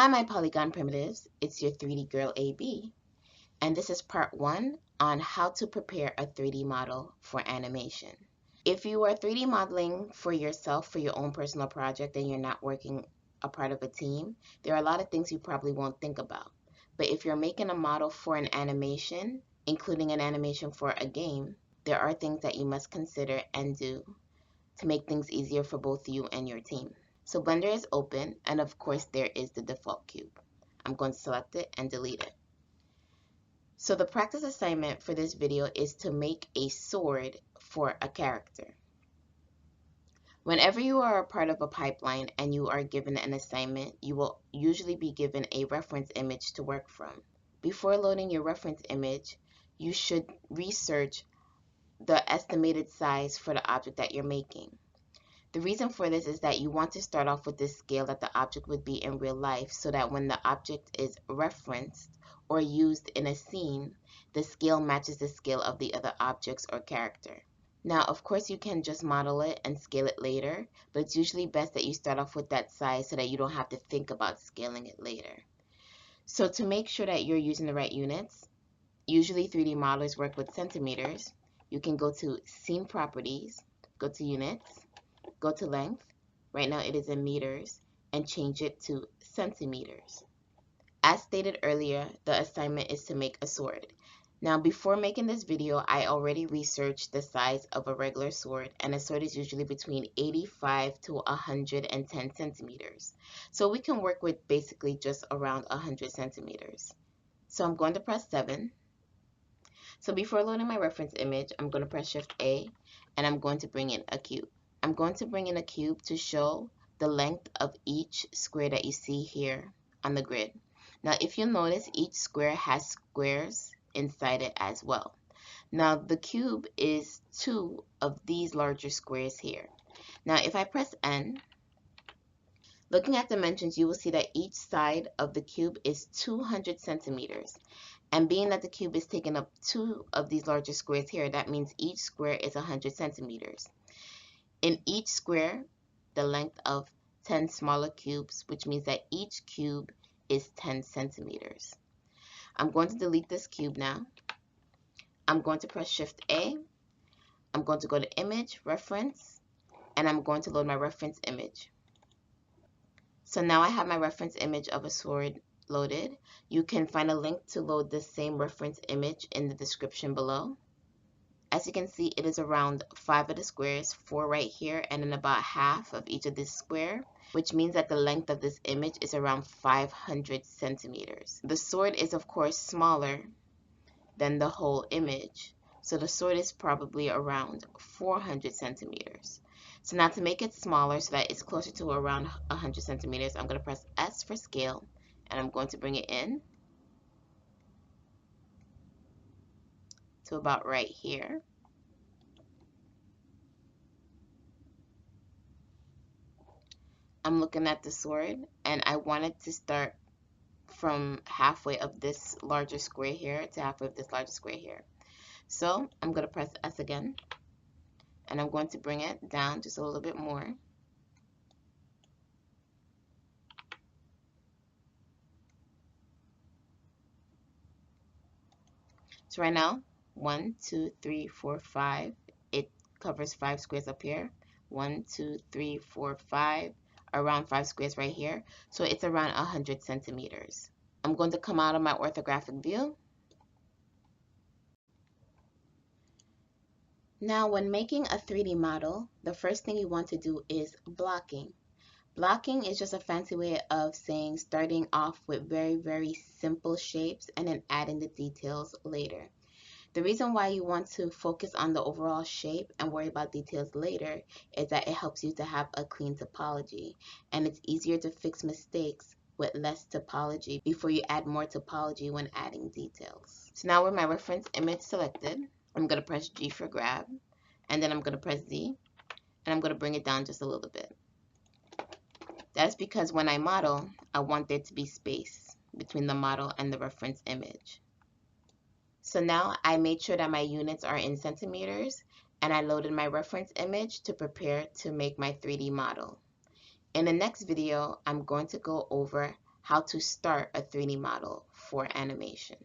Hi, my Polygon primitives. It's your 3D girl AB, and this is part 1 on how to prepare a 3D model for animation. If you are 3D modeling for yourself for your own personal project and you're not working a part of a team, there are a lot of things you probably won't think about. But if you're making a model for an animation, including an animation for a game, there are things that you must consider and do to make things easier for both you and your team. So Blender is open, and of course there is the default cube. I'm going to select it and delete it. So the practice assignment for this video is to make a sword for a character. Whenever you are a part of a pipeline and you are given an assignment, you will usually be given a reference image to work from. Before loading your reference image, you should research the estimated size for the object that you're making. The reason for this is that you want to start off with the scale that the object would be in real life so that when the object is referenced or used in a scene, the scale matches the scale of the other objects or character. Now, of course, you can just model it and scale it later, but it's usually best that you start off with that size so that you don't have to think about scaling it later. So to make sure that you're using the right units, usually 3D modelers work with centimeters. You can go to Scene Properties, go to Units, go to length, right now it is in meters, and change it to centimeters. As stated earlier, the assignment is to make a sword. Now before making this video, I already researched the size of a regular sword, and a sword is usually between 85 to 110 centimeters. So we can work with basically just around 100 centimeters. So I'm going to press 7. So before loading my reference image, I'm going to press Shift A, and I'm going to bring in a cube. I'm going to bring in a cube to show the length of each square that you see here on the grid. Now, if you notice, each square has squares inside it as well. Now, the cube is 2 of these larger squares here. Now, if I press N, looking at dimensions, you will see that each side of the cube is 200 centimeters. And being that the cube is taking up 2 of these larger squares here, that means each square is 100 centimeters. In each square, the length of 10 smaller cubes, which means that each cube is 10 centimeters. I'm going to delete this cube now. I'm going to press Shift A. I'm going to go to Image, Reference, and I'm going to load my reference image. So now I have my reference image of a sword loaded. You can find a link to load the same reference image in the description below. As you can see, it is around 5 of the squares, 4 right here, and then about half of each of this square, which means that the length of this image is around 500 centimeters. The sword is, of course, smaller than the whole image, so the sword is probably around 400 centimeters. So now to make it smaller so that it's closer to around 100 centimeters, I'm going to press S for scale, and I'm going to bring it in to about right here. I'm looking at the sword, and I wanted to start from halfway of this larger square here to halfway of this larger square here. So I'm going to press S again, and I'm going to bring it down just a little bit more. So right now, 1, 2, 3, 4, 5. It covers 5 squares up here. 1, 2, 3, 4, 5. Around 5 squares right here. So it's around 100 centimeters. I'm going to come out of my orthographic view. Now, when making a 3D model, the first thing you want to do is blocking. Blocking is just a fancy way of saying starting off with very, very simple shapes and then adding the details later. The reason why you want to focus on the overall shape and worry about details later is that it helps you to have a clean topology, and it's easier to fix mistakes with less topology before you add more topology when adding details. So now with my reference image selected, I'm going to press G for grab, and then I'm going to press Z, and I'm going to bring it down just a little bit. That's because when I model, I want there to be space between the model and the reference image. So now I made sure that my units are in centimeters, and I loaded my reference image to prepare to make my 3D model. In the next video, I'm going to go over how to start a 3D model for animation.